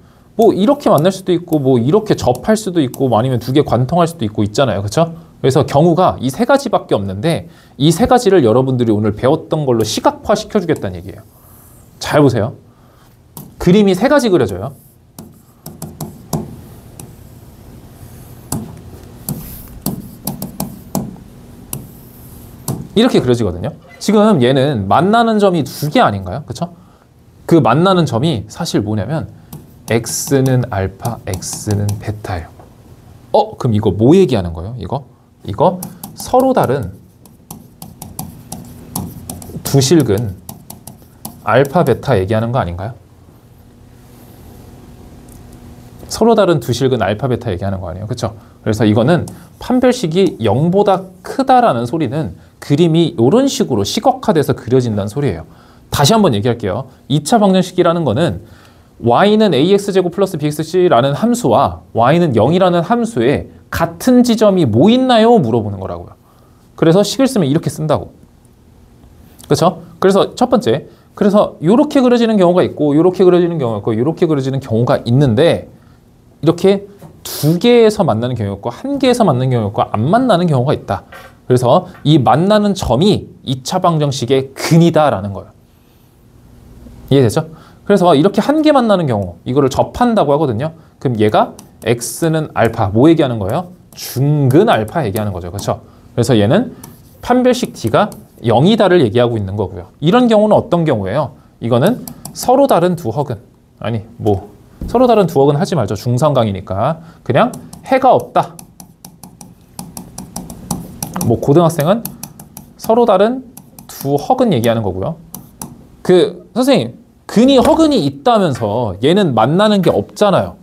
이렇게 만날 수도 있고 이렇게 접할 수도 있고 아니면 두 개 관통할 수도 있고 있잖아요. 그렇죠? 그래서 경우가 이 세 가지밖에 없는데 이 세 가지를 여러분들이 오늘 배웠던 걸로 시각화 시켜주겠다는 얘기예요. 잘 보세요. 그림이 세 가지 그려져요. 이렇게 그려지거든요. 지금 얘는 만나는 점이 두 개 아닌가요? 그쵸? 그 만나는 점이 사실 뭐냐면 x는 알파, x는 베타예요. 그럼 이거 뭐 얘기하는 거예요? 이거 서로 다른 두 실근 알파, 베타 얘기하는 거 아닌가요? 서로 다른 두 실근 알파, 베타 얘기하는 거 아니에요? 그쵸? 그래서 이거는 판별식이 0보다 크다라는 소리는 그림이 이런 식으로 시각화돼서 그려진다는 소리예요. 다시 한번 얘기할게요. 2차 방정식이라는 거는 y는 ax제곱 플러스 bxc라는 함수와 y는 0이라는 함수에 같은 지점이 뭐 있나요? 물어보는 거라고요. 그래서 식을 쓰면 이렇게 쓴다고. 그렇죠? 그래서 첫 번째, 그래서 이렇게 그려지는 경우가 있고 이렇게 그려지는 경우가 있고 이렇게 그려지는 경우가 있는데 이렇게 두 개에서 만나는 경우가 있고 한 개에서 만나는 경우가 있고 안 만나는 경우가 있다. 그래서 이 만나는 점이 2차 방정식의 근이다라는 거예요. 이해되죠? 그래서 이렇게 한 개 만나는 경우 이거를 접한다고 하거든요. 그럼 얘가 x는 알파 뭐 얘기하는 거예요? 중근 알파 얘기하는 거죠. 그렇죠? 그래서 얘는 판별식 d가 0이다를 얘기하고 있는 거고요. 이런 경우는 어떤 경우예요? 이거는 서로 다른 두 허근 서로 다른 두 허근 하지 말죠. 중성강이니까 그냥 해가 없다. 고등학생은 서로 다른 두 허근 얘기하는 거고요. 선생님, 근이 허근이 있다면서 얘는 만나는 게 없잖아요.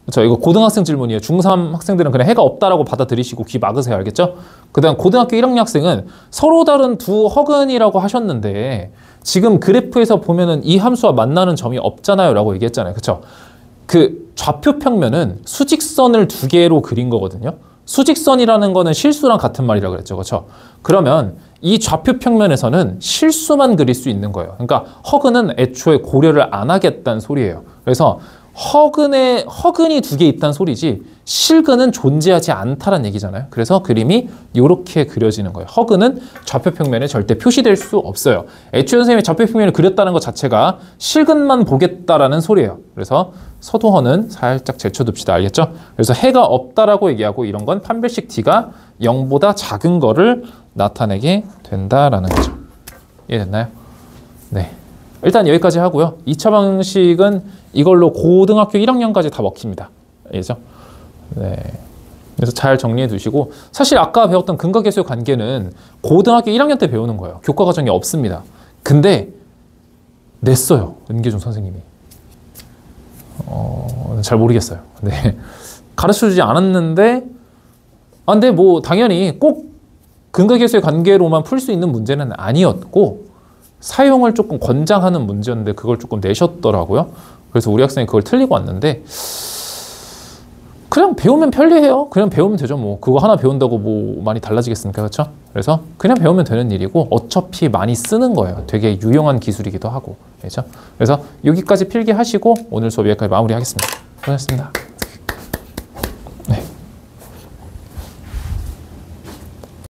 그렇죠? 이거 고등학생 질문이에요. 중3 학생들은 그냥 해가 없다라고 받아들이시고 귀 막으세요. 알겠죠? 그 다음 고등학교 1학년 학생은 서로 다른 두 허근이라고 하셨는데 지금 그래프에서 보면은 이 함수와 만나는 점이 없잖아요 라고 얘기했잖아요. 그렇죠? 좌표 평면은 수직선을 두 개로 그린 거거든요. 수직선이라는 거는 실수랑 같은 말이라고 그랬죠. 그렇죠? 그러면 이 좌표 평면에서는 실수만 그릴 수 있는 거예요. 그러니까 허근은 애초에 고려를 안 하겠다는 소리예요. 그래서 허근이 두 개 있다는 소리지 실근은 존재하지 않다는 얘기잖아요. 그래서 그림이 이렇게 그려지는 거예요. 허근은 좌표평면에 절대 표시될 수 없어요. 애초에 선생님이 좌표평면을 그렸다는 것 자체가 실근만 보겠다라는 소리예요. 그래서 서도허는 살짝 제쳐둡시다. 알겠죠? 그래서 해가 없다라고 얘기하고 이런 건 판별식 D가 0보다 작은 거를 나타내게 된다라는 거죠. 이해됐나요? 네. 일단 여기까지 하고요. 2차 방식은 이걸로 고등학교 1학년까지 다 먹힙니다. 알겠죠? 네. 그래서 잘 정리해 두시고 사실 아까 배웠던 근각계수의 관계는 고등학교 1학년 때 배우는 거예요. 교과 과정에 없습니다. 근데 냈어요. 은계중 선생님이. 잘 모르겠어요. 네. 가르쳐주지 않았는데 근데 뭐 당연히 꼭 근각계수의 관계로만 풀 수 있는 문제는 아니었고 사용을 조금 권장하는 문제였는데 그걸 조금 내셨더라고요. 그래서 우리 학생이 그걸 틀리고 왔는데 그냥 배우면 편리해요. 그냥 배우면 되죠. 뭐 그거 하나 배운다고 뭐 많이 달라지겠습니까? 그렇죠? 그래서 그냥 배우면 되는 일이고 어차피 많이 쓰는 거예요. 되게 유용한 기술이기도 하고. 그렇죠? 그래서 여기까지 필기하시고 오늘 수업 여기까지 마무리하겠습니다. 고생하셨습니다.